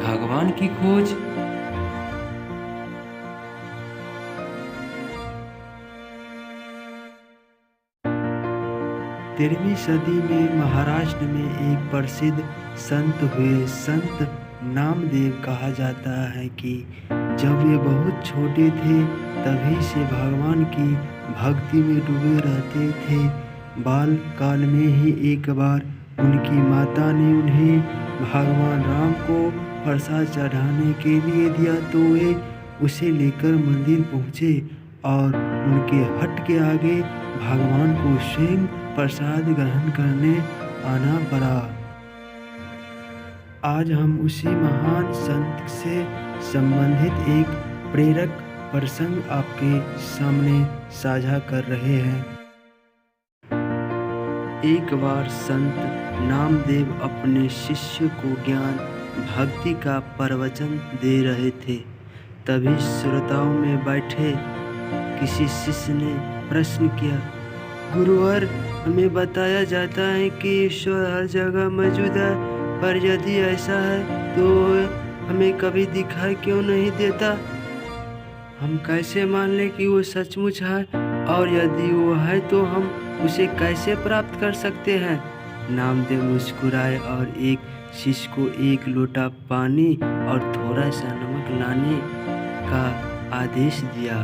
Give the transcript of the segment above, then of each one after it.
भगवान की खोज। 13वीं सदी में महाराष्ट्र में एक प्रसिद्ध संत हुए। संत नामदेव कहा जाता है कि जब वे बहुत छोटे थे तभी से भगवान की भक्ति में डूबे रहते थे। बाल काल में ही एक बार उनकी माता ने उन्हें भगवान राम को प्रसाद चढ़ाने के लिए दिया तो वे उसे लेकर मंदिर पहुँचे और उनके हट के आगे भगवान को स्वयं प्रसाद ग्रहण करने आना पड़ा। आज हम उसी महान संत से संबंधित एक प्रेरक प्रसंग आपके सामने साझा कर रहे हैं। एक बार संत नामदेव अपने शिष्य को ज्ञान भक्ति का प्रवचन दे रहे थे। तभी श्रोताओं में बैठे किसी शिष्य ने प्रश्न किया, गुरुवर, हमें बताया जाता है कि ईश्वर हर जगह मौजूद है, पर यदि ऐसा है तो हमें कभी दिखाई क्यों नहीं देता? हम कैसे मान लें कि वो सचमुच है, और यदि वो है तो हम उसे कैसे प्राप्त कर सकते हैं? नामदेव मुस्कुराए और एक शिष्य को एक लोटा पानी और थोड़ा सा नमक लाने का आदेश दिया।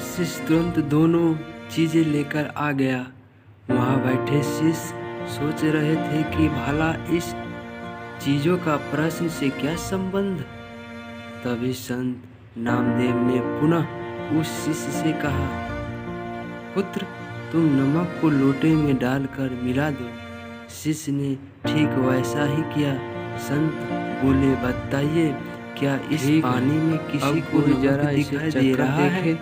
शिष्य तुरंत दोनों चीज़ें लेकर आ गया। वहाँ बैठे शिष्य सोच रहे थे कि भला इस चीज़ों का प्रश्न से क्या संबंध। तभी संत नामदेव ने पुनः उस शिष्य से कहा, पुत्र, तुम नमक को लोटे में डालकर मिला दो। शिष्य ने ठीक वैसा ही किया। संत बोले, बताइए, क्या इस पानी में किसी को जरा दिखाई दे रहा है?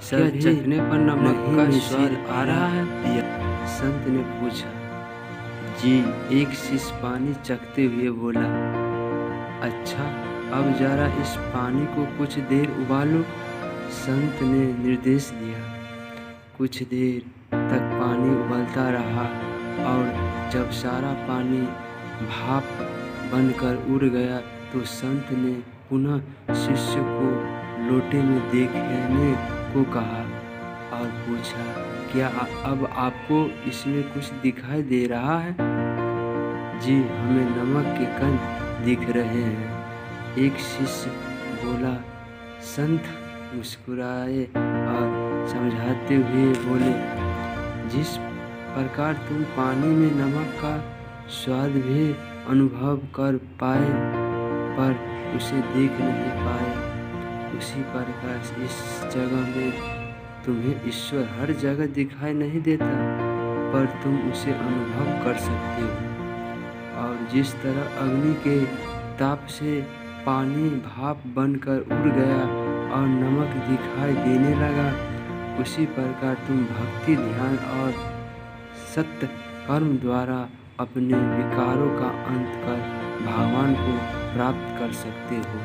क्या चखने पर नमक का स्वाद आ रहा है? संत ने पूछा। जी, एक शिष्य पानी चखते हुए बोला। अच्छा, अब जरा इस पानी को कुछ देर उबालो। संत ने निर्देश दिया। कुछ देर तक पानी उबलता रहा और जब सारा पानी भाप बनकर उड़ गया तो संत ने पुनः शिष्य को लोटे में देखने को कहा और पूछा, क्या अब आपको इसमें कुछ दिखाई दे रहा है? जी, हमें नमक के कण दिख रहे हैं, एक शिष्य बोला। संत मुस्कुराए और समझाते हुए बोले, जिस प्रकार तुम पानी में नमक का स्वाद भी अनुभव कर पाए पर उसे देख नहीं पाए, उसी प्रकार इस जगह में तुम्हें ईश्वर हर जगह दिखाई नहीं देता, पर तुम उसे अनुभव कर सकते हो। और जिस तरह अग्नि के ताप से पानी भाप बनकर उड़ गया और नमक दिखाई देने लगा, उसी प्रकार तुम भक्ति, ध्यान और सत्य कर्म द्वारा अपने विकारों का अंत कर भगवान को प्राप्त कर सकते हो।